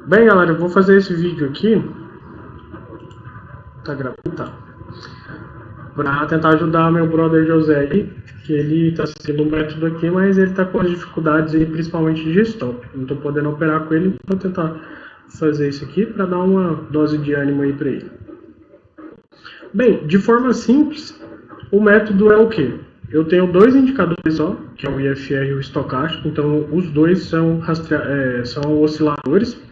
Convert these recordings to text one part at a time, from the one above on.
Bem, galera, eu vou fazer esse vídeo aqui. Tá gravando? Tá. Pra tentar ajudar meu brother José aí, que ele tá seguindo um método aqui, mas ele tá com as dificuldades aí, principalmente de stop. Não tô podendo operar com ele, vou tentar fazer isso aqui para dar uma dose de ânimo aí para ele. Bem, de forma simples, o método é o quê? Eu tenho dois indicadores só, que é o IFR e o estocástico, então os dois são osciladores.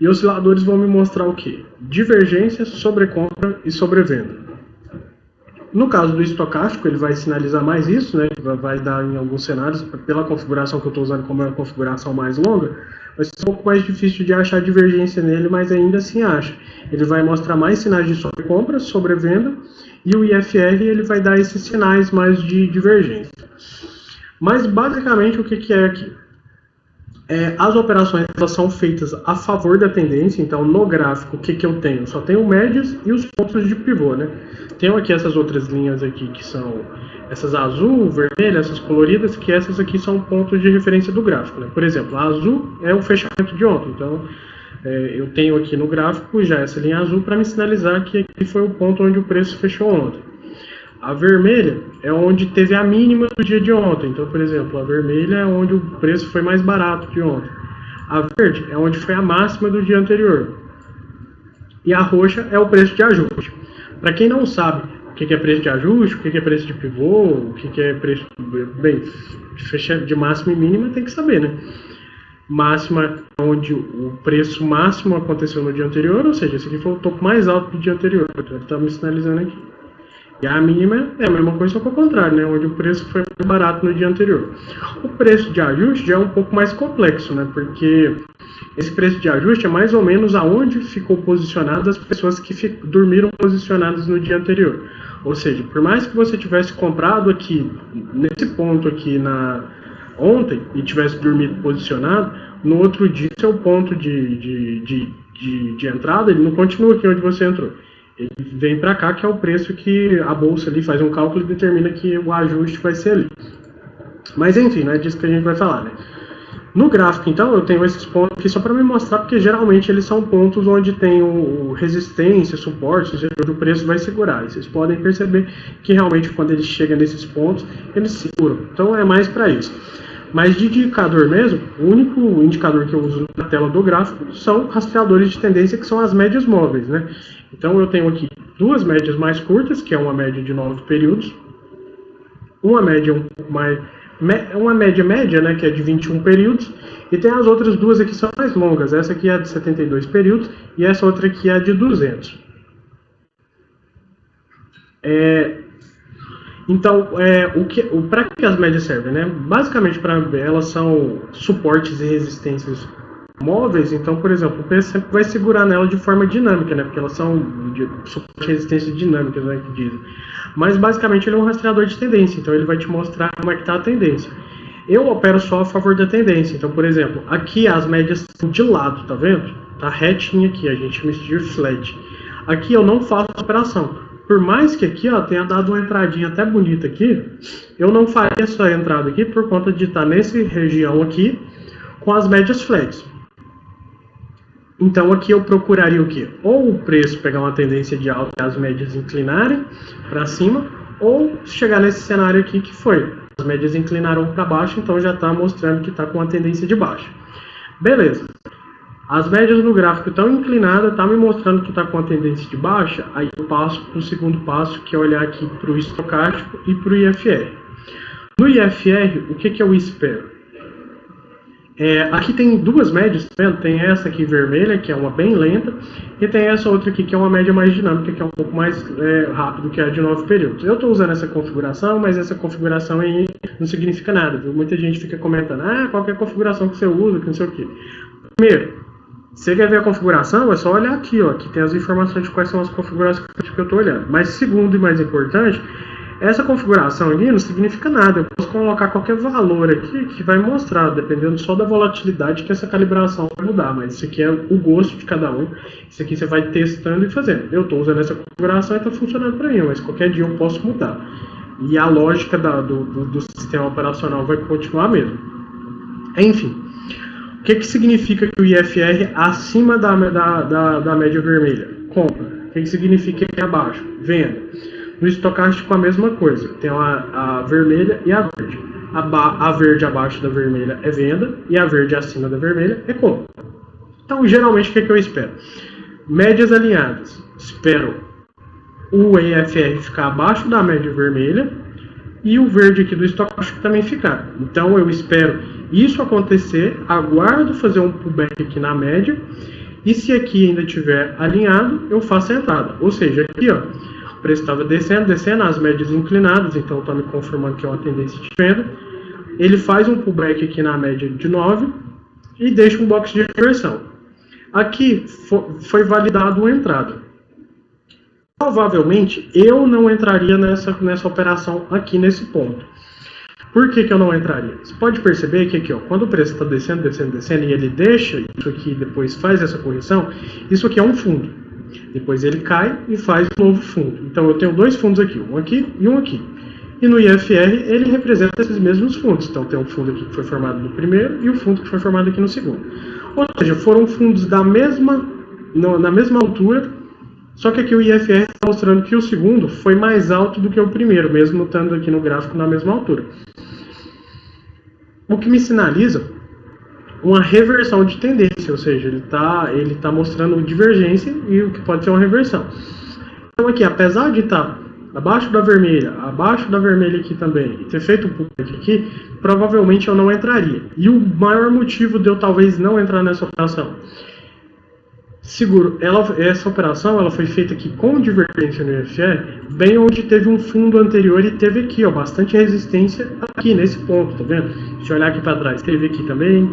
E osciladores vão me mostrar o quê? Divergência, sobrecompra e sobrevenda. No caso do estocástico, ele vai sinalizar mais isso, né? Vai dar em alguns cenários, pela configuração que eu estou usando, como é uma configuração mais longa, vai ser um pouco mais difícil de achar divergência nele, mas ainda assim acha. Ele vai mostrar mais sinais de sobrecompra, sobrevenda, e o IFR ele vai dar esses sinais mais de divergência. Mas basicamente o que é aqui? As operações elas são feitas a favor da tendência, então no gráfico o que eu tenho? Só tenho médias e os pontos de pivô, né? Tenho aqui essas outras linhas aqui que são essas azul, vermelha, essas coloridas, que essas aqui são pontos de referência do gráfico, né? Por exemplo, a azul é o fechamento de ontem, então eu tenho aqui no gráfico já essa linha azul para me sinalizar que aqui foi o ponto onde o preço fechou ontem. A vermelha é onde teve a mínima do dia de ontem. Então, por exemplo, a vermelha é onde o preço foi mais barato de ontem. A verde é onde foi a máxima do dia anterior. E a roxa é o preço de ajuste. Para quem não sabe o que é preço de ajuste, o que é preço de pivô, o que é preço... Bem, de máxima e mínima tem que saber, né? Máxima é onde o preço máximo aconteceu no dia anterior, ou seja, esse aqui foi o topo mais alto do dia anterior. Então, ele está me sinalizando aqui. E a mínima é a mesma coisa, só que ao contrário, né? Onde o preço foi mais barato no dia anterior. O preço de ajuste já é um pouco mais complexo, né? Porque esse preço de ajuste é mais ou menos aonde ficou posicionado as pessoas que dormiram posicionadas no dia anterior. Ou seja, por mais que você tivesse comprado aqui, nesse ponto aqui ontem, e tivesse dormido posicionado, no outro dia seu ponto de entrada, ele não continua aqui onde você entrou. Ele vem para cá, que é o preço que a bolsa ali faz um cálculo e determina que o ajuste vai ser ali. Mas enfim, não é disso que a gente vai falar, né? No gráfico, então, eu tenho esses pontos aqui só para me mostrar, porque geralmente eles são pontos onde tem resistência, suporte, onde o preço vai segurar. E vocês podem perceber que realmente quando ele chega nesses pontos, eles seguram. Então é mais para isso. Mas de indicador mesmo, o único indicador que eu uso na tela do gráfico são rastreadores de tendência, que são as médias móveis, né? Então eu tenho aqui duas médias mais curtas, que é uma média de 9 períodos, uma média média, né, que é de 21 períodos, e tem as outras duas aqui que são mais longas. Essa aqui é a de 72 períodos e essa outra aqui é a de 200. Então, para que as médias servem, né? Basicamente, elas são suportes e resistências móveis. Então, por exemplo, o preço sempre vai segurar nela de forma dinâmica, né? Porque elas são de suporte e resistência dinâmicas, né, que dizem. Mas, basicamente, ele é um rastreador de tendência. Então, ele vai te mostrar como é que está a tendência. Eu opero só a favor da tendência. Então, por exemplo, aqui as médias estão de lado, tá vendo? Tá retinha aqui, a gente chama isso de flat. Aqui eu não faço operação. Por mais que aqui tenha dado uma entradinha até bonita aqui, eu não faria essa entrada aqui por conta de estar nessa região aqui com as médias flats. Então aqui eu procuraria o quê? Ou o preço pegar uma tendência de alta e as médias inclinarem para cima, ou chegar nesse cenário aqui que foi. As médias inclinaram para baixo, então já está mostrando que está com uma tendência de baixa. Beleza. As médias no gráfico estão inclinadas, está me mostrando que está com a tendência de baixa, aí eu passo para o segundo passo, que é olhar aqui para o estocástico e para o IFR. No IFR, o que eu espero? Aqui tem duas médias, tá vendo? Tem essa aqui vermelha, que é uma bem lenta, e tem essa outra aqui, que é uma média mais dinâmica, que é um pouco mais rápido que a de 9 períodos. Eu estou usando essa configuração, mas essa configuração aí não significa nada, viu? Muita gente fica comentando, qualquer configuração que você usa, que não sei o quê. Primeiro, você quer ver a configuração, é só olhar aqui, ó, que tem as informações de quais são as configurações que eu estou olhando. Mas segundo e mais importante, essa configuração aqui não significa nada. Eu posso colocar qualquer valor aqui que vai mostrar, dependendo só da volatilidade que essa calibração vai mudar. Mas isso aqui é o gosto de cada um. Isso aqui você vai testando e fazendo. Eu estou usando essa configuração e está funcionando para mim, mas qualquer dia eu posso mudar. E a lógica do sistema operacional vai continuar mesmo. Enfim. O que significa que o IFR acima da média vermelha? Compra. O que significa que é abaixo? Venda. No estocástico a mesma coisa. Tem a vermelha e a verde. A verde abaixo da vermelha é venda e a verde acima da vermelha é compra. Então, geralmente, o que eu espero? Médias alinhadas. Espero o IFR ficar abaixo da média vermelha e o verde aqui do estocástico também ficar. Então, eu espero isso acontecer, aguardo fazer um pullback aqui na média, e se aqui ainda estiver alinhado, eu faço a entrada. Ou seja, aqui ó, o preço estava descendo, as médias inclinadas, então está me confirmando que é uma tendência de venda. Ele faz um pullback aqui na média de 9 e deixa um box de reversão. Aqui foi validado uma entrada. Provavelmente eu não entraria nessa operação aqui nesse ponto. Por que eu não entraria? Você pode perceber que aqui, ó, quando o preço está descendo e ele deixa isso aqui, depois faz essa correção, isso aqui é um fundo. Depois ele cai e faz um novo fundo. Então eu tenho dois fundos aqui, um aqui e um aqui. E no IFR ele representa esses mesmos fundos. Então tem um fundo aqui que foi formado no primeiro e o fundo que foi formado aqui no segundo. Ou seja, foram fundos na mesma altura, só que aqui o IFR está mostrando que o segundo foi mais alto do que o primeiro, mesmo estando aqui no gráfico na mesma altura. O que me sinaliza uma reversão de tendência, ou seja, ele tá mostrando divergência e o que pode ser uma reversão. Então aqui, apesar de estar abaixo da vermelha aqui também, e ter feito um pullback aqui, provavelmente eu não entraria. E o maior motivo de eu talvez não entrar nessa operação, seguro, essa operação ela foi feita aqui com divergência no IFR, bem onde teve um fundo anterior e teve aqui, ó, bastante resistência aqui nesse ponto, tá vendo? Se eu olhar aqui para trás, teve aqui também,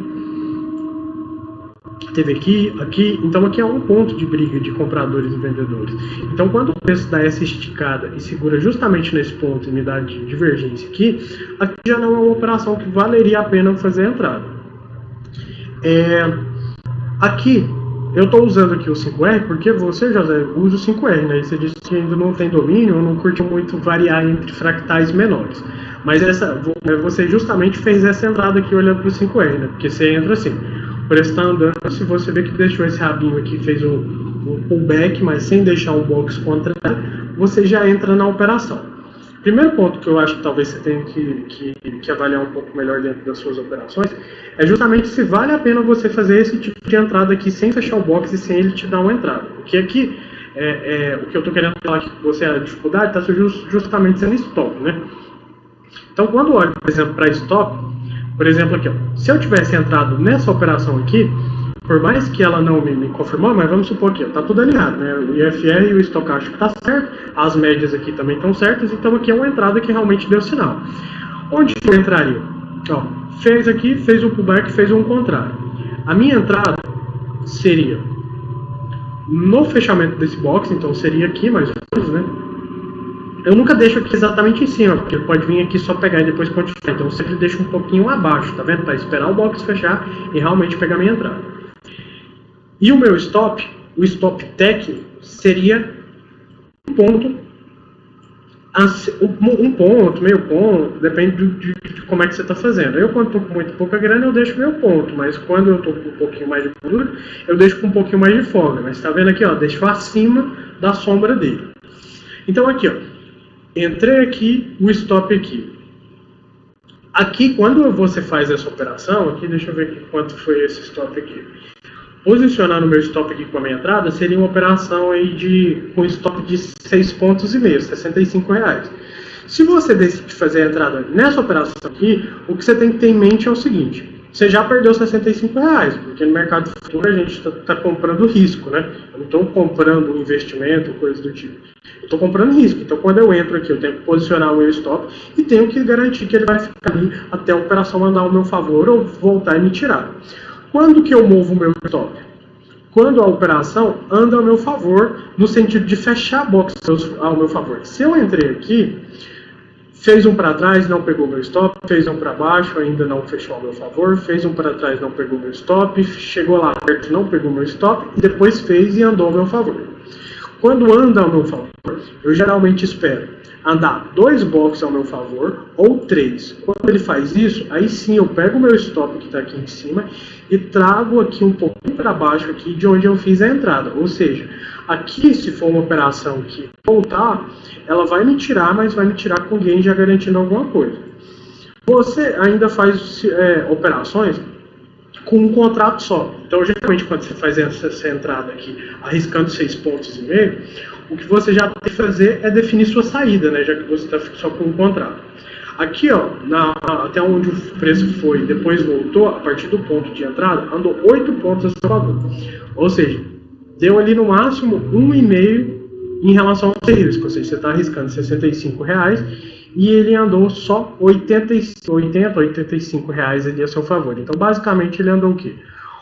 teve aqui, então aqui é um ponto de briga de compradores e vendedores. Então quando o preço dá essa esticada e segura justamente nesse ponto e me dá de divergência aqui já não é uma operação que valeria a pena fazer a entrada. Aqui eu estou usando aqui o 5R porque você, José, usa o 5R, né? E você disse que ainda não tem domínio, ou não curte muito variar entre fractais menores. Mas você justamente fez essa entrada aqui olhando para o 5R, né? Porque você entra assim, o preço está andando, se você vê que deixou esse rabinho aqui, fez um pullback, mas sem deixar um box contrário, você já entra na operação. Primeiro ponto que eu acho que talvez você tenha que avaliar um pouco melhor dentro das suas operações é justamente se vale a pena você fazer esse tipo de entrada aqui sem fechar o box e sem ele te dar uma entrada. Porque aqui, o que eu estou querendo falar aqui com você, a dificuldade está justamente sendo stop, né? Então, quando eu olho, por exemplo, para stop, por exemplo, aqui, ó, se eu tivesse entrado nessa operação aqui, por mais que ela não me confirmou, mas vamos supor que está tudo alinhado, né? O IFR e o estocástico está certo, as médias aqui também estão certas, então aqui é uma entrada que realmente deu sinal. Onde eu entraria? Ó, fez aqui, fez um pullback, fez um contrário. A minha entrada seria no fechamento desse box, então seria aqui mais ou menos, né? Eu nunca deixo aqui exatamente em cima, porque pode vir aqui só pegar e depois continuar. Então eu sempre deixo um pouquinho abaixo, tá vendo? Para esperar o box fechar e realmente pegar a minha entrada. E o meu stop, o stop técnico, seria um ponto, meio ponto, depende de como é que você está fazendo. Eu, quando estou com muito pouca grana, eu deixo meio ponto, mas quando eu estou com um pouquinho mais de gordura, eu deixo com um pouquinho mais de folga. Mas está vendo aqui, ó, deixo acima da sombra dele. Então aqui, ó, entrei aqui, o stop aqui. Aqui, quando você faz essa operação, aqui, deixa eu ver aqui quanto foi esse stop aqui. Posicionar no meu stop aqui com a minha entrada seria uma operação aí com stop de 6,5 pontos, R$65. Se você decidir fazer a entrada nessa operação aqui, o que você tem que ter em mente é o seguinte: você já perdeu R$65, porque no mercado futuro a gente está comprando risco, né? Eu não estou comprando um investimento, coisa do tipo. Eu estou comprando risco. Então, quando eu entro aqui, eu tenho que posicionar o meu stop e tenho que garantir que ele vai ficar ali até a operação andar ao meu favor ou voltar e me tirar. Quando que eu movo o meu stop? Quando a operação anda ao meu favor, no sentido de fechar a box ao meu favor. Se eu entrei aqui, fez um para trás, não pegou meu stop, fez um para baixo, ainda não fechou ao meu favor, fez um para trás, não pegou meu stop, chegou lá perto, não pegou meu stop, e depois fez e andou ao meu favor. Quando anda ao meu favor, eu geralmente espero andar 2 blocos ao meu favor ou 3. Quando ele faz isso, aí sim eu pego o meu stop que está aqui em cima e trago aqui um pouquinho para baixo aqui de onde eu fiz a entrada. Ou seja, aqui se for uma operação que voltar, ela vai me tirar, mas vai me tirar com gain já garantindo alguma coisa. Você ainda faz operações com um contrato só. Então, geralmente, quando você faz essa entrada aqui, arriscando 6,5 pontos, o que você já tem que fazer é definir sua saída, né? Já que você está só com um contrato. Aqui, ó, até onde o preço foi, depois voltou, a partir do ponto de entrada, andou 8 pontos a seu favor. Ou seja, deu ali no máximo 1,5 em relação ao seu risco. Ou seja, você está arriscando R$65 e ele andou só 85 reais ali a seu favor. Então, basicamente, ele andou o quê?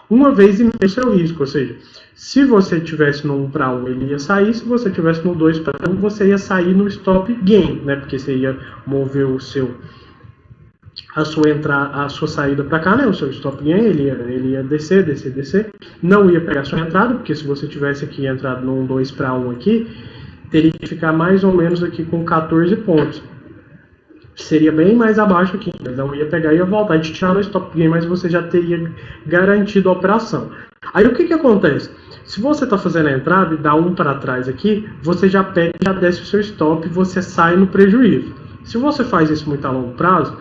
Uma vez e meio seu risco. Ou seja, se você tivesse no 1 para 1, ele ia sair. Se você tivesse no 2 para 1, você ia sair no stop gain, né? Porque você ia mover a sua saída para cá, né? O seu stop gain, ele ia descer. Não ia pegar a sua entrada, porque se você tivesse aqui entrado no 2 para 1 aqui, teria que ficar mais ou menos aqui com 14 pontos. Seria bem mais abaixo aqui, mas não ia pegar e ia voltar e te tirar no stop gain, mas você já teria garantido a operação. Aí o que acontece? Se você está fazendo a entrada e dá 1 para trás aqui, você já pega e já desce o seu stop e você sai no prejuízo. Se você faz isso muito a longo prazo,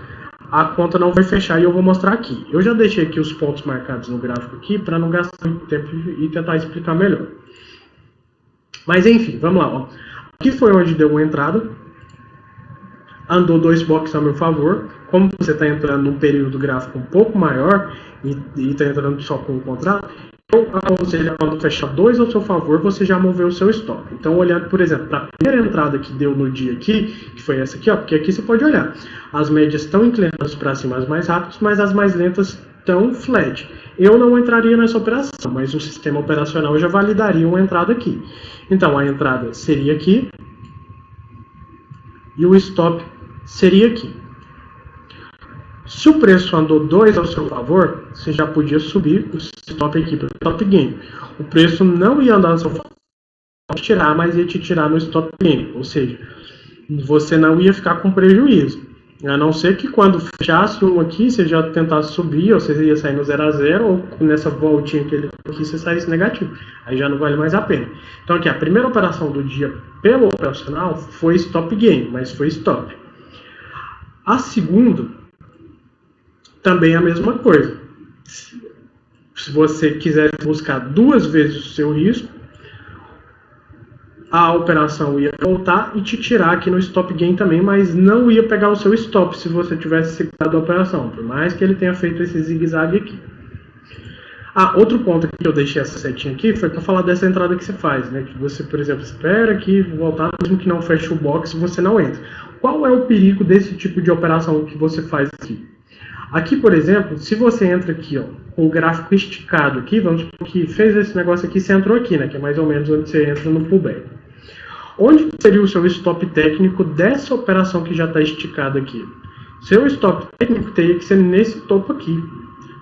a conta não vai fechar e eu vou mostrar aqui. Eu já deixei aqui os pontos marcados no gráfico aqui para não gastar muito tempo e tentar explicar melhor. Mas enfim, vamos lá. Ó. Aqui foi onde deu uma entrada. Andou 2 blocos a meu favor. Como você está entrando num período gráfico um pouco maior e está entrando só com o contrato, eu aconselho quando fechar 2 ao seu favor, você já moveu o seu stop. Então, olhando, por exemplo, para a primeira entrada que deu no dia aqui, que foi essa aqui, ó, porque aqui você pode olhar. As médias estão inclinadas para cima, as mais rápidas, mas as mais lentas estão flat. Eu não entraria nessa operação, mas o sistema operacional já validaria uma entrada aqui. Então, a entrada seria aqui e o stop seria aqui. Se o preço andou 2 ao seu favor, você já podia subir o stop aqui para o stop gain. O preço não ia andar no seu favor, tirar, mas ia te tirar no stop gain. Ou seja, você não ia ficar com prejuízo. A não ser que quando fechasse um aqui, você já tentasse subir, ou você ia sair no 0 a 0, ou nessa voltinha que ele aqui, você saísse negativo. Aí já não vale mais a pena. Então aqui, a primeira operação do dia pelo operacional foi stop gain, mas foi stop. A segunda, também é a mesma coisa. Se você quiser buscar 2 vezes o seu risco, a operação ia voltar e te tirar aqui no stop gain também, mas não ia pegar o seu stop se você tivesse segurado a operação, por mais que ele tenha feito esse zigue-zague aqui. Outro ponto que eu deixei essa setinha aqui foi para falar dessa entrada que você faz, né? Que você, por exemplo, espera aqui voltar, mesmo que não feche o box, você não entra. Qual é o perigo desse tipo de operação que você faz aqui? Aqui, por exemplo, se você entra aqui, ó, com o gráfico esticado aqui, vamos supor que fez esse negócio aqui, você entrou aqui, né? Que é mais ou menos onde você entra no pullback. Onde seria o seu stop técnico dessa operação que já está esticada aqui? Seu stop técnico teria que ser nesse topo aqui.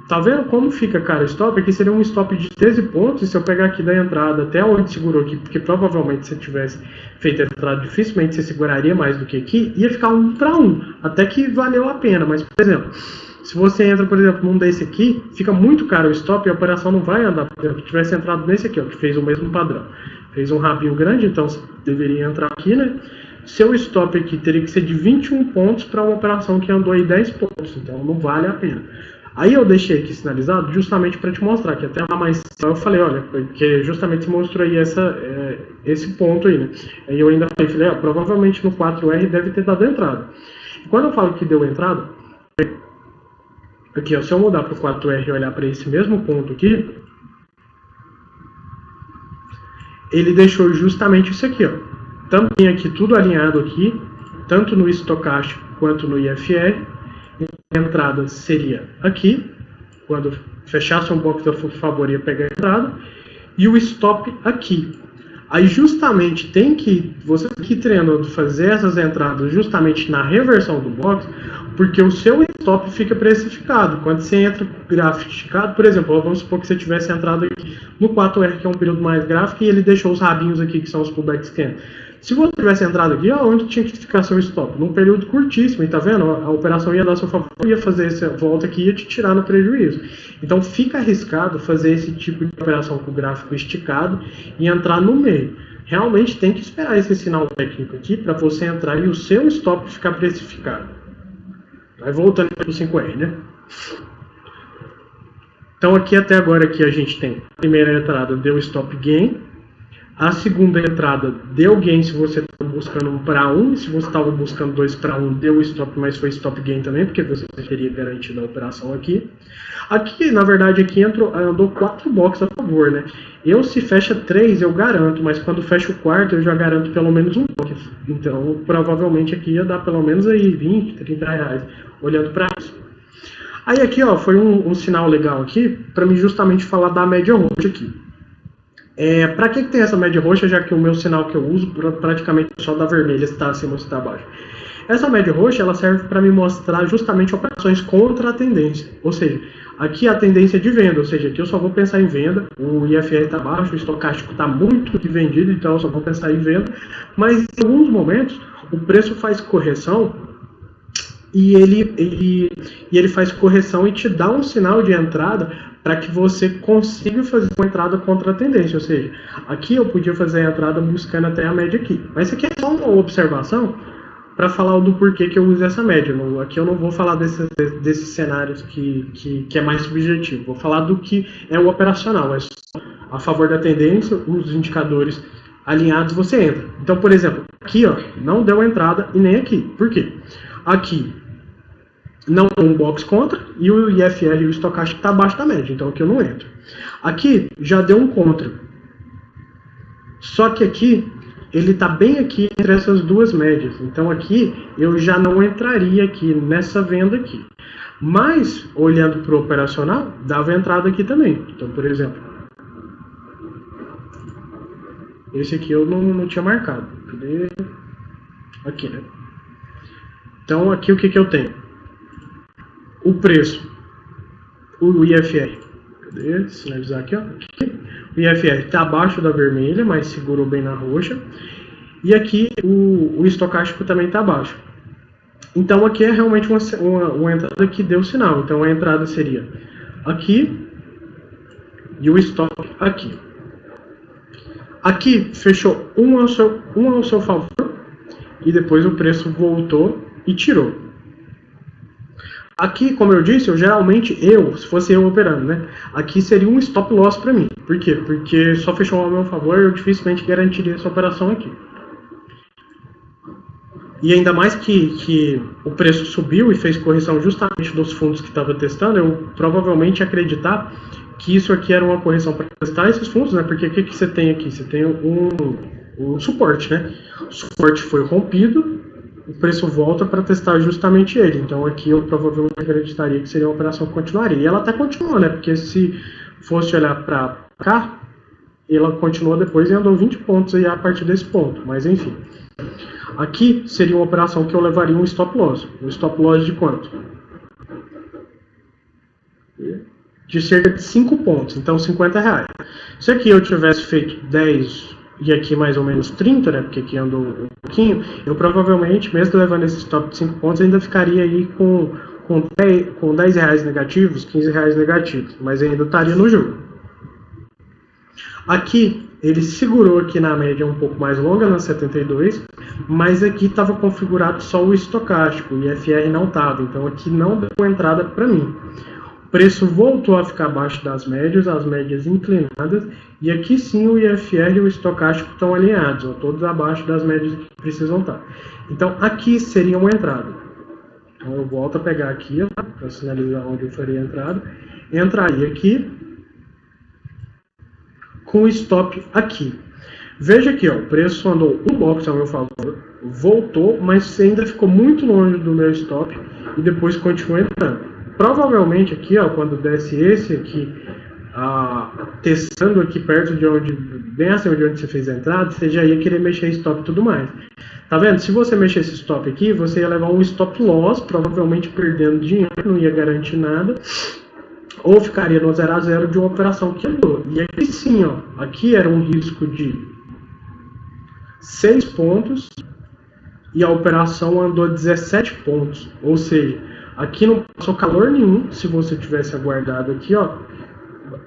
Tá vendo como fica, cara? O stop aqui seria um stop de 13 pontos. E se eu pegar aqui da entrada até onde segurou aqui, porque provavelmente se tivesse feito a entrada, dificilmente você seguraria mais do que aqui, ia ficar 1 para 1. Até que valeu a pena. Mas, por exemplo, se você entra, por exemplo, num desse aqui, fica muito caro o stop e a operação não vai andar. Por exemplo, se tivesse entrado nesse aqui, ó, que fez o mesmo padrão. Fez um rabinho grande, então você deveria entrar aqui, né? Seu stop aqui teria que ser de 21 pontos para uma operação que andou aí 10 pontos. Então não vale a pena. Aí eu deixei aqui sinalizado justamente para te mostrar, que até lá mais eu falei, olha, porque justamente mostrou aí esse ponto aí, né? Aí eu ainda falei, ó, provavelmente no 4R deve ter dado entrada. E quando eu falo que deu entrada, aqui, ó, se eu mudar para o 4R e olhar para esse mesmo ponto aqui, ele deixou justamente isso aqui, ó. Também aqui tudo alinhado aqui, tanto no estocástico quanto no IFR. A entrada seria aqui, quando fechasse um box a favor ia pegar a entrada, e o stop aqui. Aí justamente você tem que ir treinando fazer essas entradas justamente na reversão do box, Porque o seu stop fica precificado. Quando você entra no gráfico esticado, por exemplo, vamos supor que você tivesse entrado aqui no 4R, que é um período mais gráfico, e ele deixou os rabinhos aqui, que são os pullback scan. Se você tivesse entrado aqui, onde tinha que ficar seu stop? Num período curtíssimo, e tá vendo? A operação ia dar seu favor, ia fazer essa volta aqui e ia te tirar no prejuízo. Então fica arriscado fazer esse tipo de operação com o gráfico esticado e entrar no meio. Realmente tem que esperar esse sinal técnico aqui para você entrar e o seu stop ficar precificado. Vai voltando para o 5R, né? Então aqui até agora aqui a gente tem a primeira entrada deu stop gain, a segunda entrada deu gain se você estava buscando 1 para 1, se você estava buscando 2 para 1 deu stop, mas foi stop gain também, porque você teria garantido a operação aqui. Aqui, na verdade, aqui andou 4 boxes a favor, né? Se fecha 3, eu garanto, mas quando fecha o quarto, eu já garanto pelo menos um box. Então, provavelmente aqui ia dar pelo menos aí 20, 30 reais, olhando para isso. Aí aqui, ó, foi um sinal legal aqui, para mim justamente falar da média roxa aqui. Para que tem essa média roxa, já que o meu sinal que eu uso praticamente só da vermelha, se está acima ou se está abaixo. Essa média roxa ela serve para me mostrar justamente operações contra a tendência, ou seja, aqui a tendência de venda, ou seja, aqui eu só vou pensar em venda, o IFR está baixo, o estocástico está muito vendido, então eu só vou pensar em venda, mas em alguns momentos o preço faz correção e ele faz correção e te dá um sinal de entrada para que você consiga fazer uma entrada contra a tendência, ou seja, aqui eu podia fazer a entrada buscando até a média aqui, mas isso aqui é só uma observação para falar do porquê que eu uso essa média. Aqui eu não vou falar desses cenários que é mais subjetivo, vou falar do que é o operacional, é só a favor da tendência, os indicadores alinhados você entra. Então, por exemplo, aqui ó, não deu entrada e nem aqui, por quê? Aqui não tem um box contra e o IFR e o estocástico está abaixo da média, então aqui eu não entro. Aqui já deu um contra, só que aqui ele está bem aqui entre essas duas médias, então aqui eu já não entraria aqui nessa venda aqui. Mas, olhando para o operacional, dava entrada aqui também. Então, por exemplo, esse aqui eu não tinha marcado. Cadê? Aqui, né? Então, aqui o que eu tenho? O preço, o IFR. Cadê? Sinalizar aqui, ó. Aqui. O IFR está abaixo da vermelha, mas segurou bem na roxa. E aqui o estocástico também está abaixo. Então aqui é realmente uma entrada que deu sinal. Então a entrada seria aqui e o stop aqui. Aqui fechou um ao seu favor e depois o preço voltou e tirou. Aqui, como eu disse, se fosse eu operando, né? Aqui seria um stop loss para mim. Por quê? Porque só fechou ao meu favor, eu dificilmente garantiria essa operação aqui. E ainda mais que o preço subiu e fez correção justamente dos fundos que estava testando, eu provavelmente acreditar que isso aqui era uma correção para testar esses fundos, né? Porque o que você tem aqui? Você tem um suporte, né? O suporte foi rompido, o preço volta para testar justamente ele. Então aqui eu provavelmente acreditaria que seria uma operação que continuaria. E ela até continua, né? Porque se fosse olhar para cá, ela continuou depois e andou 20 pontos aí a partir desse ponto. Mas enfim. Aqui seria uma operação que eu levaria um stop loss. Um stop loss de quanto? De cerca de 5 pontos. Então 50 reais. Se aqui eu tivesse feito 10 e aqui mais ou menos 30, né, porque aqui andou um pouquinho, eu provavelmente, mesmo levando esse stop de 5 pontos, ainda ficaria aí com 10 reais negativos, 15 reais negativos, mas ainda estaria no jogo. Aqui, ele segurou aqui na média um pouco mais longa, na 72, mas aqui estava configurado só o estocástico, o IFR não estava, então aqui não deu entrada para mim. O preço voltou a ficar abaixo das médias, as médias inclinadas, e aqui sim o IFR e o estocástico estão alinhados, ó, todos abaixo das médias que precisam estar. Então aqui seria uma entrada. Então eu volto a pegar aqui para sinalizar onde eu faria a entrada. Entraria aqui com o stop aqui. Veja aqui, ó, o preço andou um box ao meu favor, voltou, mas ainda ficou muito longe do meu stop e depois continuou entrando. Provavelmente aqui, ó, quando desce esse aqui testando aqui perto de onde, bem acima de onde você fez a entrada, você já ia querer mexer stop e tudo mais. Tá vendo? Se você mexer esse stop aqui, você ia levar um stop loss, provavelmente perdendo dinheiro, não ia garantir nada, ou ficaria no 0 a 0 de uma operação que andou. E aqui sim, ó, aqui era um risco de 6 pontos e a operação andou 17 pontos, ou seja, aqui não passou calor nenhum se você tivesse aguardado aqui, ó,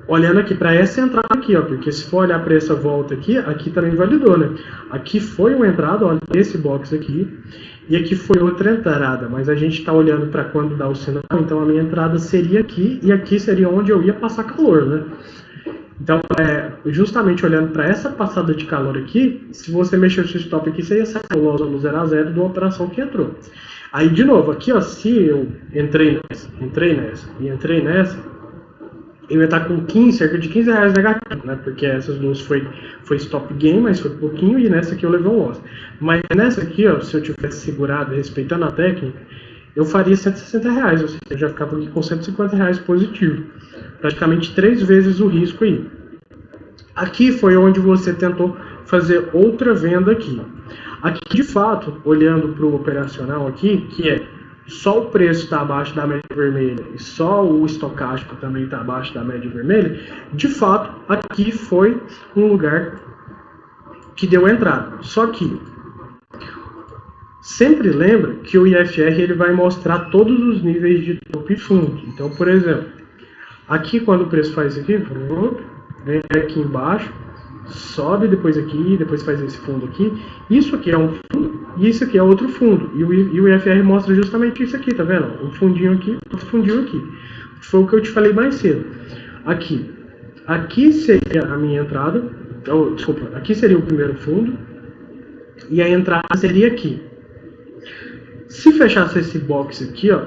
olhando aqui para essa entrada aqui, ó, porque se for olhar para essa volta aqui, aqui também validou, né? Aqui foi uma entrada, olha, esse box aqui, e aqui foi outra entrada, mas a gente está olhando para quando dá o sinal, então a minha entrada seria aqui, e aqui seria onde eu ia passar calor, né? Então, justamente olhando para essa passada de calor aqui, se você mexer o seu stop aqui, você ia sair no 0 a 0 de uma operação que entrou. Aí, de novo, aqui, ó, se eu entrei nessa, eu ia estar com cerca de 15 reais negativo, né? Porque essas duas foi stop gain, mas foi pouquinho, e nessa aqui eu levei um loss. Mas nessa aqui, ó, se eu tivesse segurado, respeitando a técnica, eu faria 160 reais, ou seja, eu já ficava aqui com 150 reais positivo. Praticamente 3 vezes o risco aí. Aqui foi onde você tentou fazer outra venda aqui. Aqui, de fato, olhando para o operacional aqui, que é só o preço está abaixo da média vermelha e só o estocástico também está abaixo da média vermelha, de fato, aqui foi um lugar que deu entrada. Só que sempre lembra que o IFR ele vai mostrar todos os níveis de topo e fundo. Então, por exemplo, aqui quando o preço faz aqui, vem aqui embaixo, sobe depois aqui, depois faz esse fundo aqui. Isso aqui é um fundo e isso aqui é outro fundo. E o IFR mostra justamente isso aqui, tá vendo? Um fundinho aqui, outro fundinho aqui. Foi o que eu te falei mais cedo. Aqui seria a minha entrada, desculpa, aqui seria o primeiro fundo e a entrada seria aqui. Se fechasse esse box aqui, ó,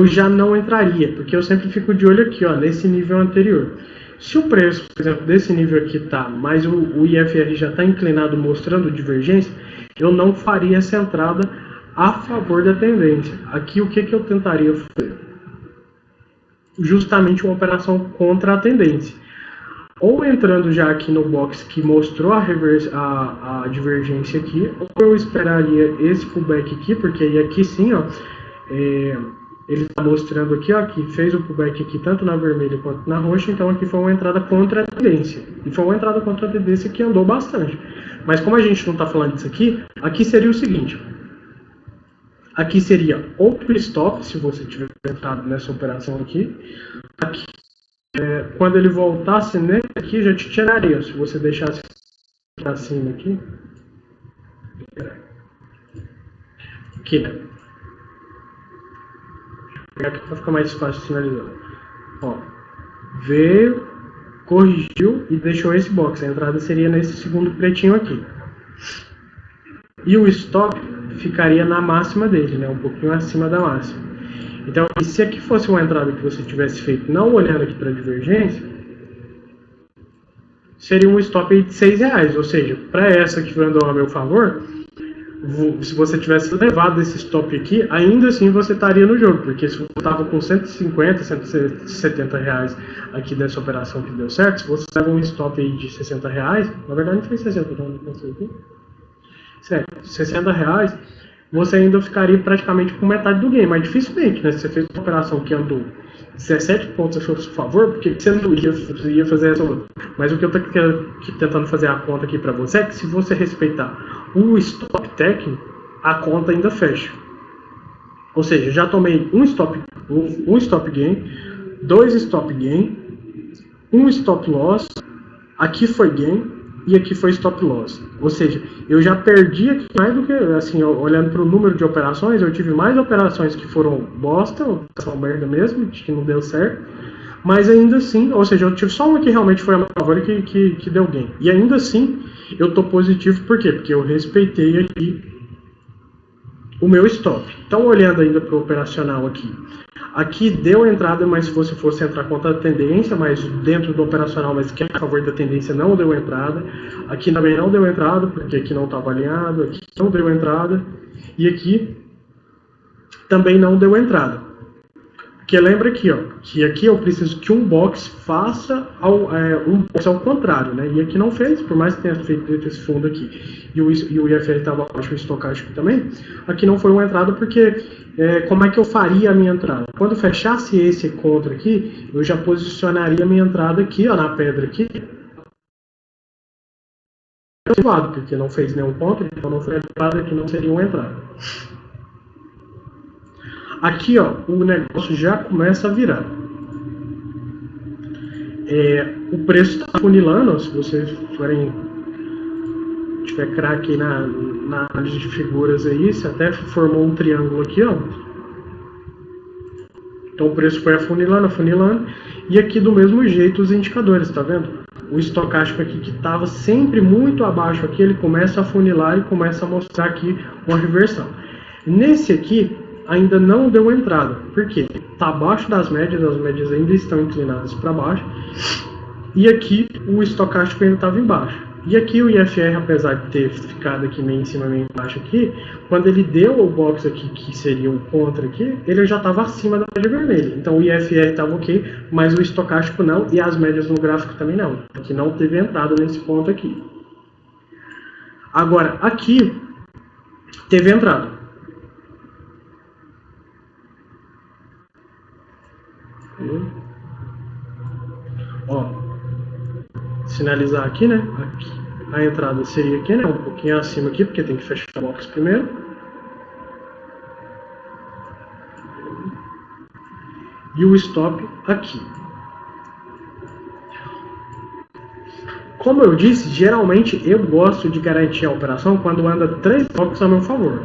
eu já não entraria, porque eu sempre fico de olho aqui, ó, nesse nível anterior. Se o preço, por exemplo, desse nível aqui tá, mas o IFR já está inclinado mostrando divergência, eu não faria essa entrada a favor da tendência. Aqui o que eu tentaria fazer? Justamente uma operação contra a tendência. Ou entrando já aqui no box que mostrou a divergência aqui, ou eu esperaria esse pullback aqui, porque aí aqui sim, ó, ele está mostrando aqui, ó, que fez o pullback aqui tanto na vermelha quanto na roxa, então aqui foi uma entrada contra a tendência. E foi uma entrada contra a tendência que andou bastante. Mas como a gente não está falando disso aqui seria o seguinte. Aqui seria outro stop, se você tiver entrado nessa operação aqui. Aqui, quando ele voltasse nesse aqui, já te tiraria. Se você deixasse para cima aqui. Aqui, né? Aqui para ficar mais fácil sinalizando. Ó, veio, corrigiu e deixou esse box. A entrada seria nesse segundo pretinho aqui. E o stop ficaria na máxima dele, né? Um pouquinho acima da máxima. Então, se aqui fosse uma entrada que você tivesse feito não olhando aqui para a divergência, seria um stop aí de 6 reais. Ou seja, para essa que andou a meu favor, se você tivesse levado esse stop aqui, ainda assim você estaria no jogo, porque se você estava com 150, 170 reais aqui dessa operação que deu certo, se você leva um stop aí de 60 reais, na verdade não foi 60, não sei aqui, certo, 60 reais, você ainda ficaria praticamente com metade do game, mas dificilmente, né, se você fez uma operação que andou 17 pontos a seu favor, porque você não ia fazer essa outra. Mas o que eu estou tentando fazer a conta aqui para você é que se você respeitar o stop técnico, a conta ainda fecha. Ou seja, já tomei um stop gain, 2 stop gain, um stop loss, aqui foi gain e aqui foi stop loss. Ou seja, eu já perdi aqui mais do que, assim, olhando para o número de operações, eu tive mais operações que foram bosta, operação merda mesmo, que não deu certo, mas ainda assim, ou seja, eu tive só uma que realmente foi a minha favor e que deu gain. E ainda assim, eu tô positivo, por quê? Porque eu respeitei aqui o meu stop. Então, olhando ainda para o operacional aqui deu entrada, mas se você fosse entrar contra a tendência, mas dentro do operacional, mas que é a favor da tendência, não deu entrada. Aqui também não deu entrada, porque aqui não estava alinhado, aqui não deu entrada, e aqui também não deu entrada. Porque lembra aqui, ó, que aqui eu preciso que um box faça um box ao contrário, né? E aqui não fez, por mais que tenha feito esse fundo aqui, e o IFR estava abaixo, o estocástico também, aqui não foi uma entrada porque como é que eu faria a minha entrada? Quando fechasse esse contra aqui, eu já posicionaria a minha entrada aqui, ó, na pedra aqui, porque não fez nenhum contra, então não foi entrada, aqui não seria uma entrada. Aqui, ó, o negócio já começa a virar. O preço está funilando, se vocês tiver craque na análise de figuras aí, você até formou um triângulo aqui, ó. Então o preço foi afunilando, e aqui do mesmo jeito os indicadores, tá vendo? O estocástico aqui que estava sempre muito abaixo aqui, ele começa a funilar e começa a mostrar aqui uma reversão. Nesse aqui ainda não deu entrada, por quê? Está abaixo das médias, as médias ainda estão inclinadas para baixo, e aqui o estocástico ainda estava embaixo. E aqui o IFR, apesar de ter ficado aqui meio em cima, meio embaixo aqui, quando ele deu o box aqui, que seria o contra aqui, ele já estava acima da média vermelha. Então o IFR estava ok, mas o estocástico não, e as médias no gráfico também não. Aqui não teve entrada nesse ponto aqui. Agora, aqui teve entrada. Ó. Sinalizar aqui, né? Aqui. A entrada seria aqui, né? Um pouquinho acima aqui, porque tem que fechar o box primeiro. E o stop aqui. Como eu disse, geralmente eu gosto de garantir a operação quando anda 3 boxes a meu favor.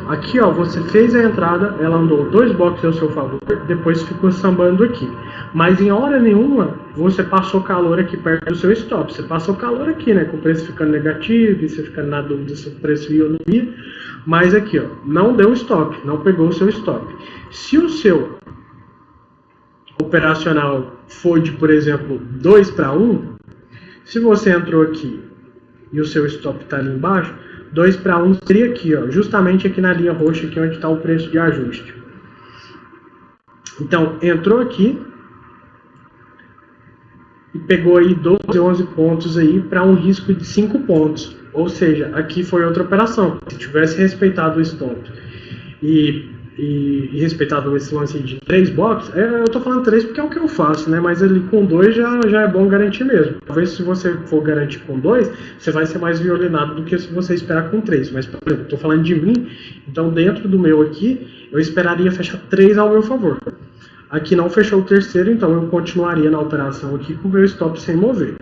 Aqui, ó, você fez a entrada, ela andou 2 boxes ao seu favor, depois ficou sambando aqui. Mas em hora nenhuma, você passou calor aqui perto do seu stop. Você passou calor aqui, né, com o preço ficando negativo, e você ficando na dúvida se o preço ia ou não ia. Mas aqui, ó, não deu stop, não pegou o seu stop. Se o seu operacional for de, por exemplo, 2 para 1, se você entrou aqui e o seu stop está ali embaixo, 2 para 1 seria aqui, ó, justamente aqui na linha roxa, aqui onde está o preço de ajuste. Então, entrou aqui e pegou aí 12, 11 pontos aí para um risco de 5 pontos. Ou seja, aqui foi outra operação. Se tivesse respeitado o stop e respeitado esse lance de 3 boxes, eu tô falando 3 porque é o que eu faço, né? Mas ali com 2 já é bom garantir mesmo. Talvez se você for garantir com 2, você vai ser mais violinado do que se você esperar com 3. Mas, por exemplo, eu tô falando de mim, então dentro do meu aqui, eu esperaria fechar 3 ao meu favor. Aqui não fechou o terceiro, então eu continuaria na operação aqui com o meu stop sem mover.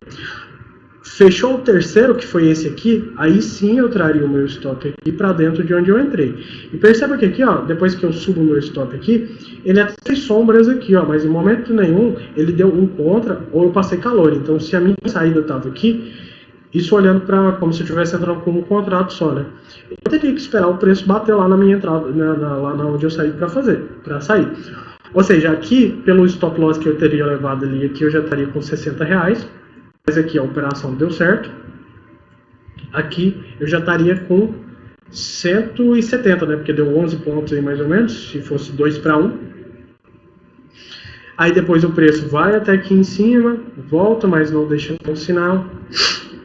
Fechou o terceiro, que foi esse aqui, aí sim eu traria o meu stop aqui para dentro de onde eu entrei. E perceba que aqui, ó, depois que eu subo o meu stop aqui, ele até tem sombras aqui, ó, mas em momento nenhum ele deu um contra ou eu passei calor. Então se a minha saída estava aqui, isso olhando para como se eu estivesse entrando com um contrato só, né? Eu teria que esperar o preço bater lá na minha entrada, lá onde eu saí para sair. Ou seja, aqui, pelo stop loss que eu teria levado ali, aqui eu já estaria com R$60. Mas aqui a operação deu certo. Aqui eu já estaria com 170, né? Porque deu 11 pontos aí mais ou menos, se fosse 2 para 1. Aí depois o preço vai até aqui em cima, volta, mas não deixa um sinal.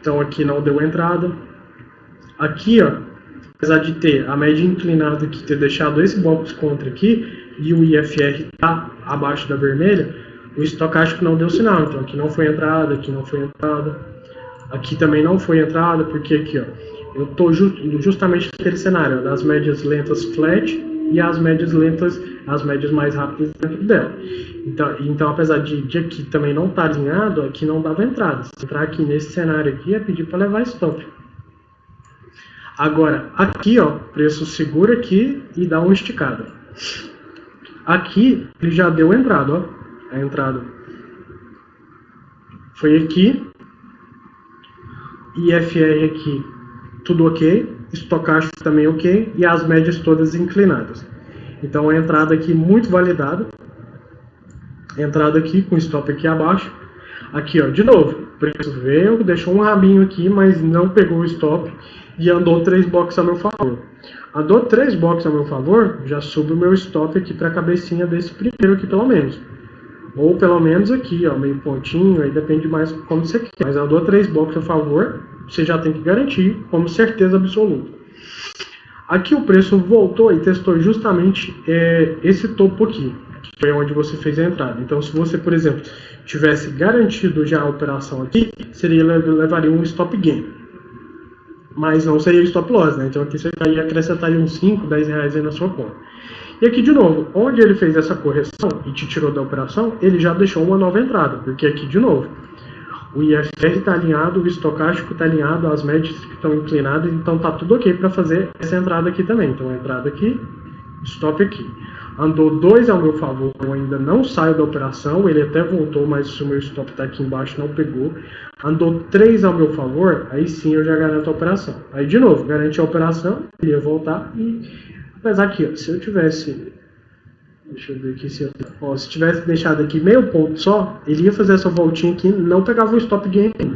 Então aqui não deu entrada. Aqui, ó, apesar de ter a média inclinada aqui, ter deixado esse box contra aqui, e o IFR tá abaixo da vermelha, o estocástico não deu sinal. Então aqui não foi entrada, aqui não foi entrada, aqui também não foi entrada, porque aqui, ó, eu tô justamente naquele cenário, ó, das médias lentas flat e as médias lentas, as médias mais rápidas dentro dela. Então apesar de aqui também não estar alinhado, aqui não dava entrada. Se entrar aqui nesse cenário aqui, é pedir para levar stop. Agora, aqui, ó, preço segura aqui e dá uma esticada. Aqui, ele já deu entrada, ó. A entrada foi aqui. IFR aqui, tudo ok. Estocástico também ok. E as médias todas inclinadas. Então, a entrada aqui muito validada. Entrada aqui com stop aqui abaixo. Aqui, ó, de novo. O preço veio, deixou um rabinho aqui, mas não pegou o stop. E andou 3 boxes a meu favor. Andou 3 boxes a meu favor, já subo o meu stop aqui para a cabecinha desse primeiro aqui, pelo menos. Ou pelo menos aqui, ó, meio pontinho, aí depende mais como você quer. Mas eu dou 3 blocos a favor, você já tem que garantir como certeza absoluta. Aqui o preço voltou e testou justamente esse topo aqui, que foi onde você fez a entrada. Então, se você, por exemplo, tivesse garantido já a operação aqui, levaria um stop gain. Mas não seria stop loss, né? Então aqui você ia acrescentar uns 5, 10 reais aí na sua conta. E aqui de novo, onde ele fez essa correção e te tirou da operação, ele já deixou uma nova entrada, porque aqui de novo, o IFR está alinhado, o estocástico está alinhado, as médias estão inclinadas, então tá tudo ok para fazer essa entrada aqui também. Então entrada aqui, stop aqui. Andou 2 ao meu favor, eu ainda não saio da operação, ele até voltou, mas o meu stop está aqui embaixo, não pegou. Andou 3 ao meu favor, aí sim eu já garanto a operação. Aí de novo, garanti a operação, ele ia voltar e... Apesar que, ó, se eu tivesse... Deixa eu ver aqui se eu... se tivesse deixado aqui meio ponto só, ele ia fazer essa voltinha aqui, não pegava o stop gain ainda.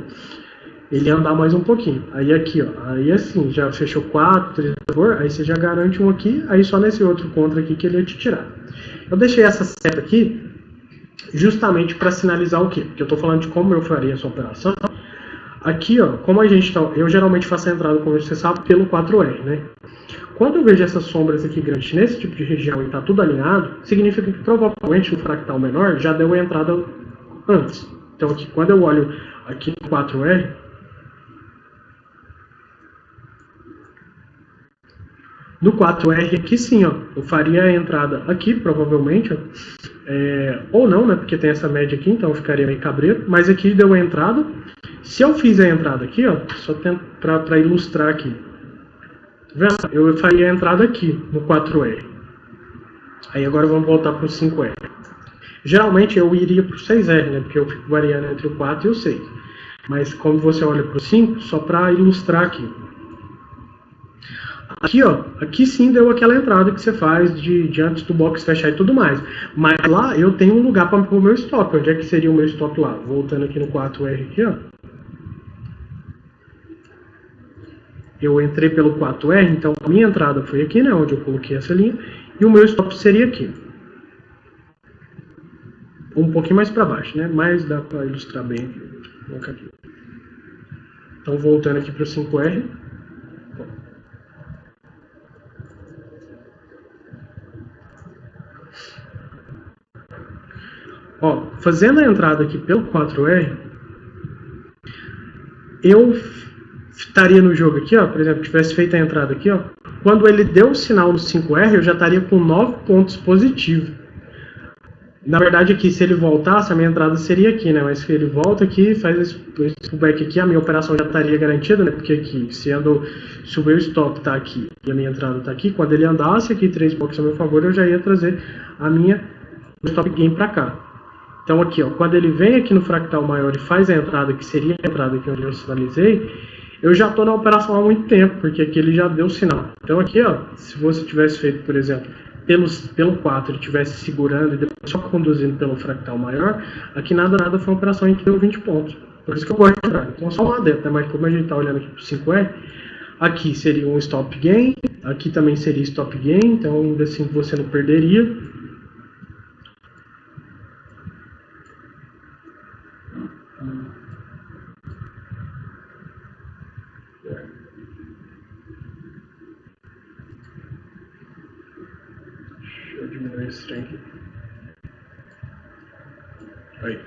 Ele ia andar mais um pouquinho. Aí aqui, ó, aí assim, já fechou 4, 3, aí você já garante um aqui, aí só nesse outro contra aqui que ele ia te tirar. Eu deixei essa seta aqui justamente para sinalizar o quê? Porque eu estou falando de como eu faria essa operação. Aqui, ó, como a gente tá, eu geralmente faço a entrada, como você sabe, pelo 4R, né? Quando eu vejo essas sombras aqui grandes nesse tipo de região e está tudo alinhado, significa que provavelmente no fractal menor já deu a entrada antes. Então aqui, quando eu olho aqui no 4R, no 4R aqui sim, ó, eu faria a entrada aqui, provavelmente, ó, ou não, né, porque tem essa média aqui, então eu ficaria meio cabreiro, mas aqui deu a entrada. Se eu fiz a entrada aqui, ó, só para ilustrar aqui, eu faria a entrada aqui no 4R. Aí agora vamos voltar para o 5R. Geralmente eu iria para o 6R, né, porque eu fico variando entre o 4 e o 6. Mas como você olha para o 5, só para ilustrar aqui. Aqui, ó, aqui sim deu aquela entrada que você faz de antes do box fechar e tudo mais. Mas lá eu tenho um lugar para pôr o meu stop. Onde é que seria o meu stop lá? Voltando aqui no 4R aqui, ó. Eu entrei pelo 4R, então a minha entrada foi aqui, né, onde eu coloquei essa linha. E o meu stop seria aqui. Um pouquinho mais para baixo, né? Mas dá para ilustrar bem aqui. Então voltando aqui para o 5R. Ó, fazendo a entrada aqui pelo 4R, eu estaria no jogo aqui, ó, por exemplo, tivesse feito a entrada aqui, ó, quando ele deu o sinal no 5R, eu já estaria com 9 pontos positivos. Na verdade aqui, se ele voltasse, a minha entrada seria aqui, né, mas se ele volta aqui, faz esse pullback aqui, a minha operação já estaria garantida, né, porque aqui, se o meu stop tá aqui e a minha entrada tá aqui, quando ele andasse aqui 3 blocos a meu favor, eu já ia trazer a minha stop gain para cá. Então aqui, ó, quando ele vem aqui no fractal maior e faz a entrada, que seria a entrada aqui onde eu sinalizei, eu já estou na operação há muito tempo, porque aqui ele já deu o sinal. Então aqui, ó, se você tivesse feito, por exemplo, pelo 4, ele estivesse segurando e depois só conduzindo pelo fractal maior, aqui nada foi uma operação que deu 20 pontos. Por isso que eu gosto de entrar. Então só lá dentro, né? Mas como a gente está olhando aqui para o 5R, aqui seria um stop gain, aqui também seria stop gain, então ainda assim você não perderia. Deixa eu diminuir esse trem aqui. Aí.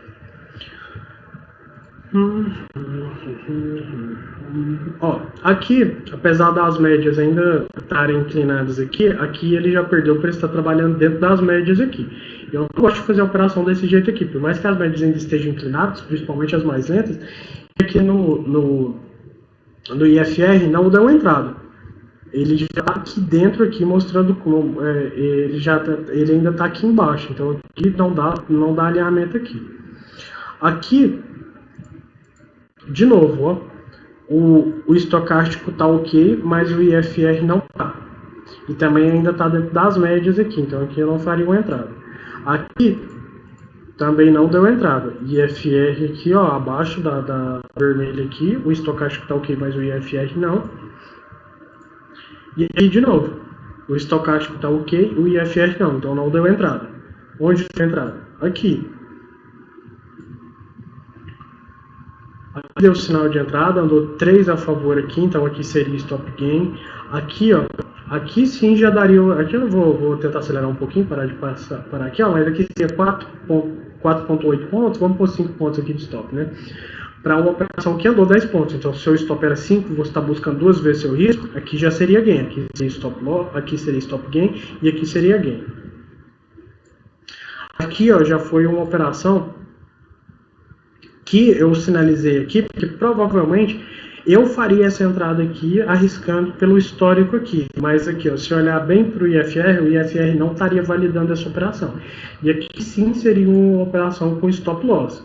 Ó, aqui, apesar das médias ainda estarem inclinadas aqui ele já perdeu para estar trabalhando dentro das médias aqui. Eu não gosto de fazer a operação desse jeito aqui, por mais que as médias ainda estejam inclinadas, principalmente as mais lentas, aqui no IFR não deu entrada. Ele já está aqui dentro aqui mostrando como ele ainda está aqui embaixo, então aqui não dá alinhamento aqui. Aqui, de novo, ó, o estocástico está ok, mas o IFR não está. E também ainda está dentro das médias aqui, então aqui eu não faria uma entrada. Aqui também não deu entrada. IFR aqui, ó, abaixo da vermelha aqui, o estocástico está ok, mas o IFR não. E aí, de novo, o estocástico está ok, o IFR não, então não deu entrada. Onde deu entrada? Aqui. deu sinal de entrada, andou 3 a favor aqui, então aqui seria stop gain. Aqui, ó, aqui sim já daria, aqui eu vou tentar acelerar um pouquinho, parar de passar, parar aqui, ó, mas aqui seria 4,8 pontos, vamos pôr 5 pontos aqui de stop, né? Para uma operação que andou 10 pontos, então se o seu stop era 5, você está buscando 2 vezes seu risco, aqui já seria gain, aqui seria stop loss, aqui seria stop gain e aqui seria gain. Aqui, ó, já foi uma operação que eu sinalizei aqui, porque provavelmente eu faria essa entrada aqui arriscando pelo histórico aqui, mas aqui, ó, se olhar bem para o IFR não estaria validando essa operação. E aqui sim seria uma operação com stop loss,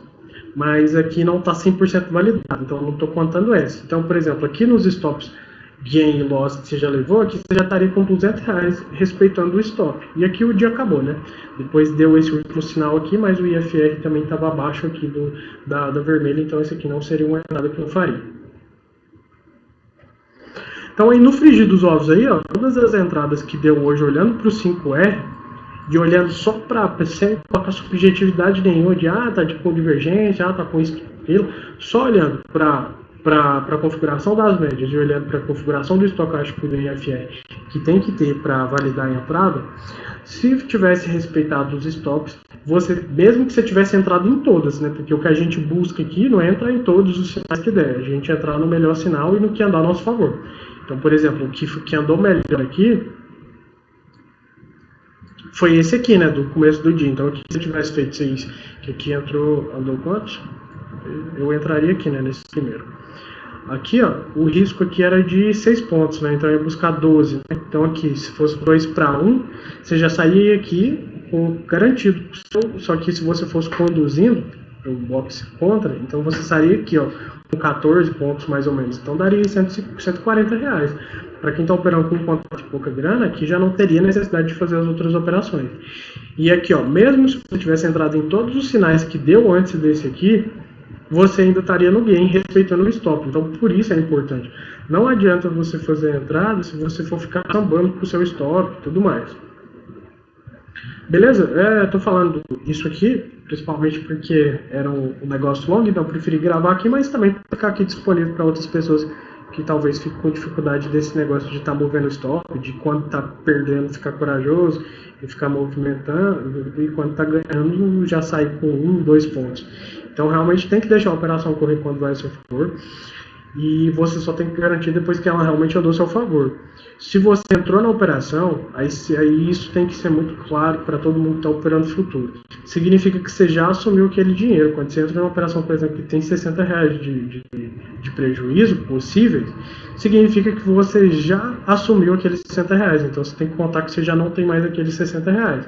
mas aqui não está 100% validado, então eu não estou contando essa. Então, por exemplo, aqui nos stops gain e loss que você já levou, aqui você já estaria com R$200 respeitando o stop. E aqui o dia acabou, né? Depois deu esse último sinal aqui, mas o IFR também estava abaixo aqui da vermelha, então esse aqui não seria uma entrada que eu faria. Então aí no frigir dos ovos aí, ó, todas as entradas que deu hoje olhando para o 5R e olhando só para sem colocar subjetividade nenhuma de tá com divergência, tá com isso, aquilo, só olhando para a configuração das médias e olhando para a configuração do estocástico do IFR que tem que ter para validar a entrada, se tivesse respeitado os stops, você, mesmo que você tivesse entrado em todas, né, porque o que a gente busca aqui não é entrar em todos os sinais que der, a gente entrar no melhor sinal e no que andar a nosso favor. Então, por exemplo, o que andou melhor aqui foi esse aqui, né, do começo do dia. Então, aqui, se eu tivesse feito isso, que aqui andou quantos? Eu entraria aqui, né, nesse primeiro. Aqui, ó, o risco aqui era de 6 pontos, né, então eu ia buscar 12. Né? Então, aqui, se fosse 2 para 1, você já saía aqui com garantido. Só que se você fosse conduzindo o box contra, então você sairia aqui, ó, com 14 pontos mais ou menos. Então, daria R$140. Para quem está operando com um contrato de pouca grana, aqui já não teria necessidade de fazer as outras operações. E aqui, ó, mesmo se você tivesse entrado em todos os sinais que deu antes desse aqui, você ainda estaria no gain respeitando o stop. Então, por isso é importante. Não adianta você fazer a entrada se você for ficar sambando com o seu stop e tudo mais. Beleza? Tô falando isso aqui, principalmente porque era um negócio longo, então eu preferi gravar aqui, mas também ficar aqui disponível para outras pessoas que talvez fiquem com dificuldade desse negócio de estar movendo o stop, de quando está perdendo ficar corajoso e ficar movimentando, e quando está ganhando já sair com 1, 2 pontos. Então realmente tem que deixar a operação correr quando vai a seu favor, e você só tem que garantir depois que ela realmente andou a seu favor. Se você entrou na operação, aí isso tem que ser muito claro para todo mundo que está operando futuro. Significa que você já assumiu aquele dinheiro. Quando você entra numa operação, por exemplo, que tem R$60 de prejuízo possíveis, significa que você já assumiu aqueles R$60. Então você tem que contar que você já não tem mais aqueles R$60.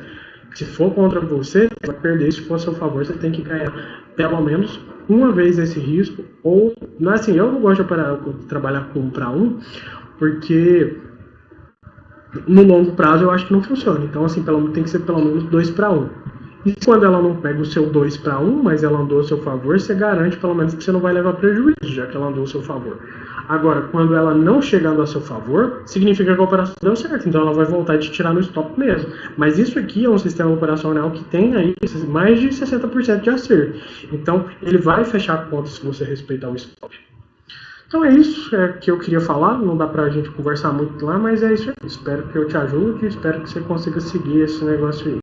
Se for contra você, você vai perder. Se for a seu favor, você tem que ganhar pelo menos uma vez esse risco. Ou, não é assim, eu não gosto de trabalhar com 1 para 1, porque no longo prazo eu acho que não funciona. Então, assim, tem que ser pelo menos 2 para 1. E quando ela não pega o seu 2 para 1, mas ela andou a seu favor, você garante pelo menos que você não vai levar prejuízo, já que ela andou a seu favor. Agora, quando ela não chegando a seu favor, significa que a operação deu certo, então ela vai voltar e te tirar no stop mesmo. Mas isso aqui é um sistema operacional que tem aí mais de 60% de acerto. Então, ele vai fechar a conta se você respeitar o stop. Então é isso que eu queria falar, não dá pra gente conversar muito lá, mas é isso aí. Espero que eu te ajude, espero que você consiga seguir esse negócio aí.